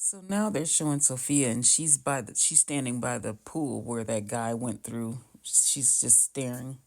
So now they're showing Sophia, and she's standing by the pool where that guy went through. She's just staring.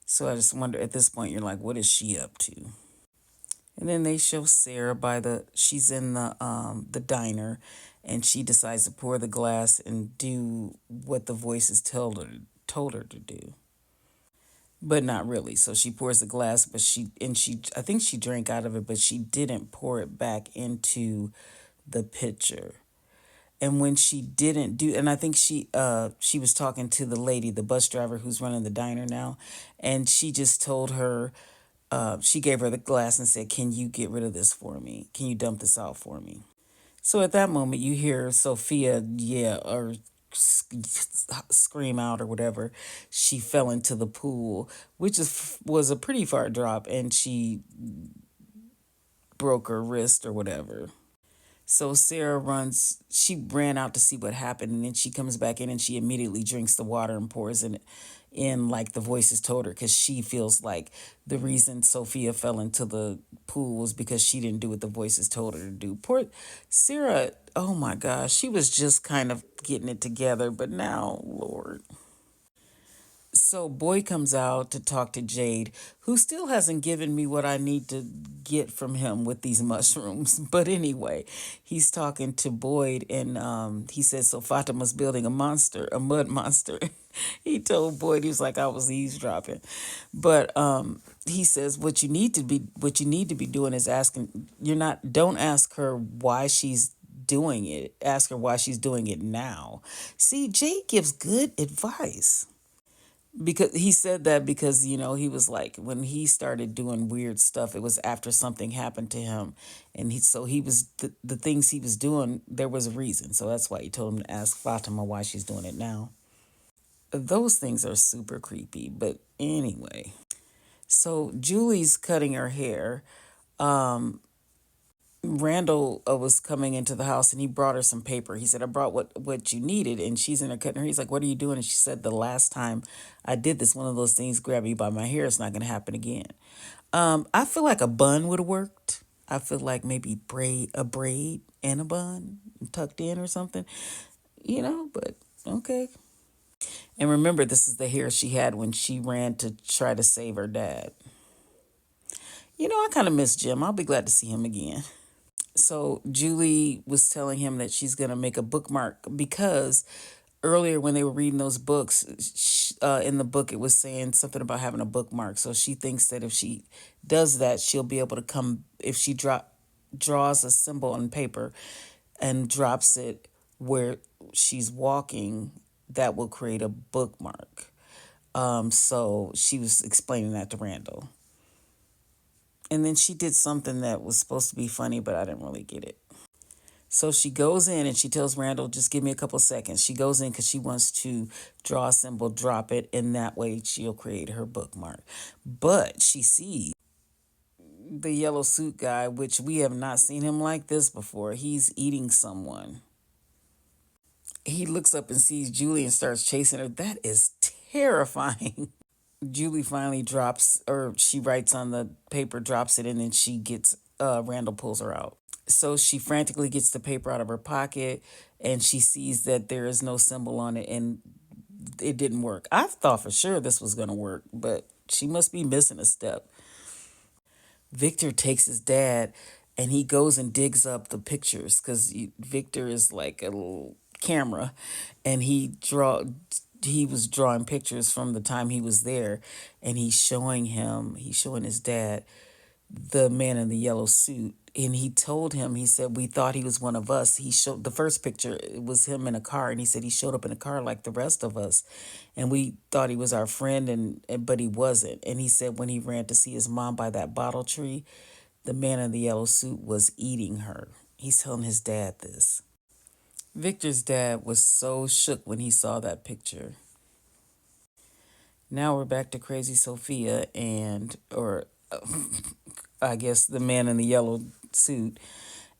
So I just wonder at this point, you're like, what is she up to? And then they show Sarah she's in the diner, and she decides to pour the glass and do what the voices told her to do, but not really. So she pours the glass, but she I think she drank out of it, but she didn't pour it back into the pitcher. And when she didn't do, and I think she was talking to the lady, the bus driver who's running the diner now, and she just told her, she gave her the glass and said, "Can you get rid of this for me? Can you dump this out for me?" So at that moment, you hear Sophia, yeah, or scream out or whatever. She fell into the pool, which was a pretty far drop, and she broke her wrist or whatever. So she ran out to see what happened, and then she comes back in and she immediately drinks the water and pours it in like the voices told her, because she feels like the reason Sophia fell into the pool was because she didn't do what the voices told her to do. Poor Sarah, oh my gosh, she was just kind of getting it together, but now, Lord. So Boy comes out to talk to Jade, who still hasn't given me what I need to get from him with these mushrooms. But anyway, he's talking to Boyd, and he says, so Fatima's building a mud monster. He told Boyd, he was like, I was eavesdropping. But he says, what you need to be doing is asking, don't ask her why she's doing it. Ask her why she's doing it now. See, Jade gives good advice. Because he said that because he was like, when he started doing weird stuff, it was after something happened to him, and he was the things he was doing, there was a reason, so that's why he told him to ask Fatima why she's doing it now. Those things are super creepy, but anyway. So Julie's cutting her hair. Randall was coming into the house, and he brought her some paper. He said, I brought what you needed. And she's in there cutting her. He's like, what are you doing? And she said, the last time I did this, one of those things grab me by my hair. It's not going to happen again. I feel like a bun would have worked. I feel like maybe a braid and a bun tucked in or something, but okay. And remember, this is the hair she had when she ran to try to save her dad. I kind of miss Jim. I'll be glad to see him again. So Julie was telling him that she's going to make a bookmark, because earlier when they were reading those books, in the book it was saying something about having a bookmark. So she thinks that if she does that, she'll be able to come, if she draws a symbol on paper and drops it where she's walking, that will create a bookmark. So she was explaining that to Randall. And then she did something that was supposed to be funny, but I didn't really get it. So she goes in and she tells Randall, just give me a couple seconds. She goes in because she wants to draw a symbol, drop it, and that way she'll create her bookmark. But she sees the yellow suit guy, which we have not seen him like this before. He's eating someone. He looks up and sees Julie and starts chasing her. That is terrifying. Julie finally drops, or she writes on the paper, drops it, and then Randall pulls her out. So she frantically gets the paper out of her pocket, and she sees that there is no symbol on it, and it didn't work. I thought for sure this was going to work, but she must be missing a step. Victor takes his dad, and he goes and digs up the pictures, because Victor is like a little camera, and he was drawing pictures from the time he was there, and he's showing his dad the man in the yellow suit, and he told him, he said, we thought he was one of us. He showed the first picture, it was him in a car, and he said he showed up in a car like the rest of us, and we thought he was our friend, but he wasn't. And he said when he ran to see his mom by that bottle tree, the man in the yellow suit was eating her. He's telling his dad this. Victor's dad was so shook when he saw that picture. Now we're back to Crazy Sophia, or I guess the man in the yellow suit,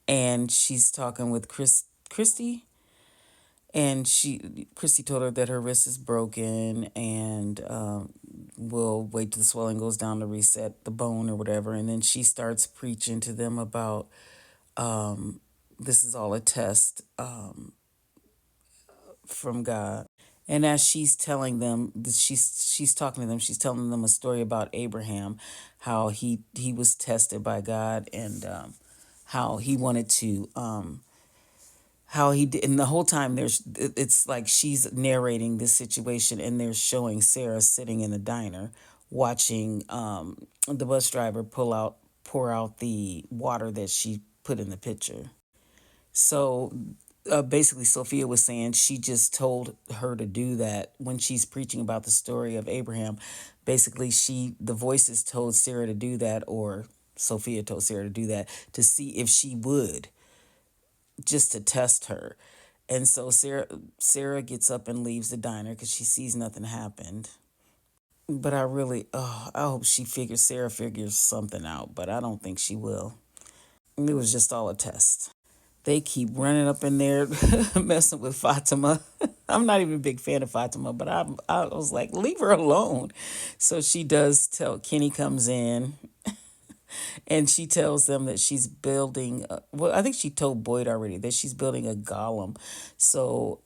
and she's talking with Christy, and Christy told her that her wrist is broken, and will wait till the swelling goes down to reset the bone or whatever, and then she starts preaching to them about this is all a test from God. And as she's telling them, she's talking to them. She's telling them a story about Abraham, how he was tested by God, and how he wanted to how he did. And the whole time it's like she's narrating this situation, and they're showing Sarah sitting in the diner, watching the bus driver pour out the water that she put in the pitcher. So basically, Sophia was saying she just told her to do that when she's preaching about the story of Abraham. Basically, the voices told Sarah to do that, or Sophia told Sarah to do that to see if she would, just to test her. And so Sarah gets up and leaves the diner because she sees nothing happened. But I hope Sarah figures something out, but I don't think she will. It was just all a test. They keep running up in there messing with Fatima. I'm not even a big fan of Fatima, but I was like, leave her alone. So she does tell, Kenny comes in and she tells them that she's building, well, I think she told Boyd already that she's building a golem. So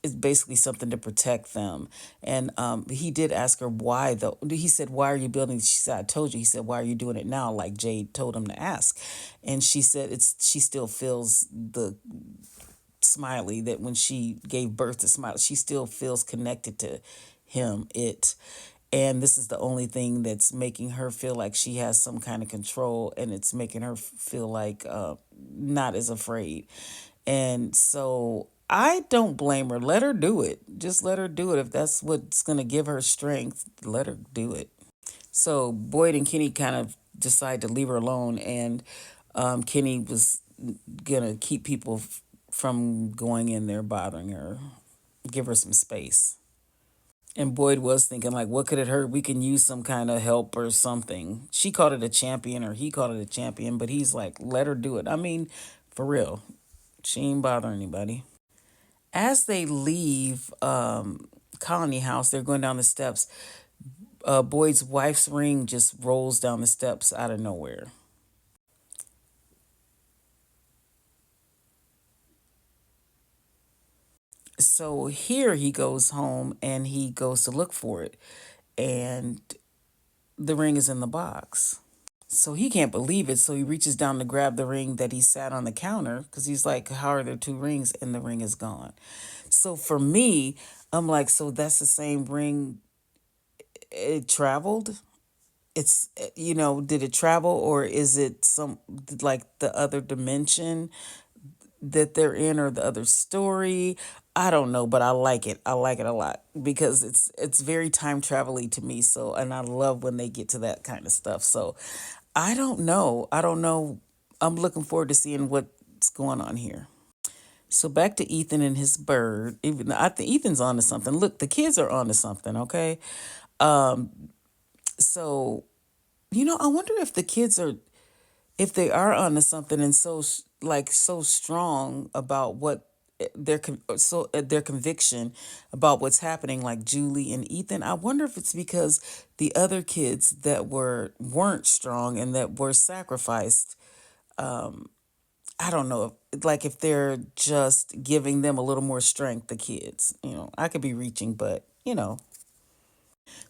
it's basically something to protect them. And he did ask her why, though. He said, why are you building? She said, I told you. He said, why are you doing it now? Like Jade told him to ask. And she said she still feels the Smiley, that when she gave birth to Smiley, she still feels connected to him, and this is the only thing that's making her feel like she has some kind of control, and it's making her feel like not as afraid. And so I don't blame her. Let her do it. Just let her do it. If that's what's going to give her strength, let her do it. So Boyd and Kenny kind of decide to leave her alone, and Kenny was gonna keep people from going in there bothering her, give her some space. And Boyd was thinking, like, what could it hurt? We can use some kind of help or something. She called it a champion, or he called it a champion, but he's like, let her do it. I mean, for real, she ain't bothering anybody. As they leave Colony House, they're going down the steps. Boyd's wife's ring just rolls down the steps out of nowhere. So here he goes home and he goes to look for it, and the ring is in the box. So he can't believe it. So he reaches down to grab the ring that he sat on the counter because he's like, how are there two rings? And the ring is gone. So for me, I'm like, so that's the same ring it traveled? It's, did it travel, or is it some like the other dimension that they're in, or the other story? I don't know, but I like it. I like it a lot because it's very time travel-y to me. So, and I love when they get to that kind of stuff. So I don't know. I don't know. I'm looking forward to seeing what's going on here. So back to Ethan and his bird. Even I think Ethan's onto something. Look, the kids are onto something. Okay, so I wonder if the kids are, if they are onto something, and so strong about what their conviction about what's happening, like Julie and Ethan. I wonder if it's because the other kids that weren't strong and that were sacrificed. I don't know, like if they're just giving them a little more strength, the kids. I could be reaching, but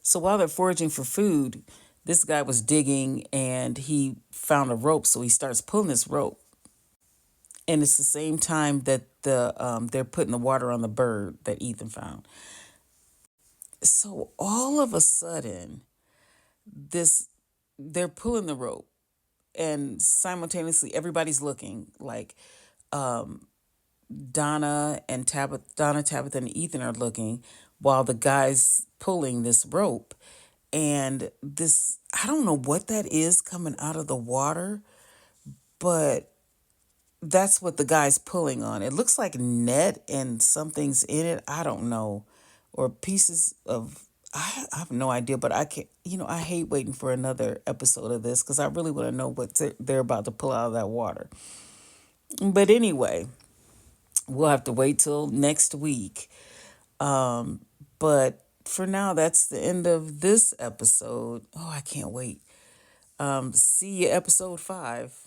So while they're foraging for food, this guy was digging and he found a rope, so he starts pulling this rope. And it's the same time that they're putting the water on the bird that Ethan found. So all of a sudden, this they're pulling the rope, and simultaneously everybody's looking, like Donna, Tabitha, and Ethan are looking while the guy's pulling this rope. And this, I don't know what that is coming out of the water, but that's what the guy's pulling on. It looks like net and something's in it. I don't know. Or pieces of, I have no idea, but I can't, I hate waiting for another episode of this because I really want to know what they're about to pull out of that water. But anyway, we'll have to wait till next week. But for now, that's the end of this episode. Oh, I can't wait. See you episode 5.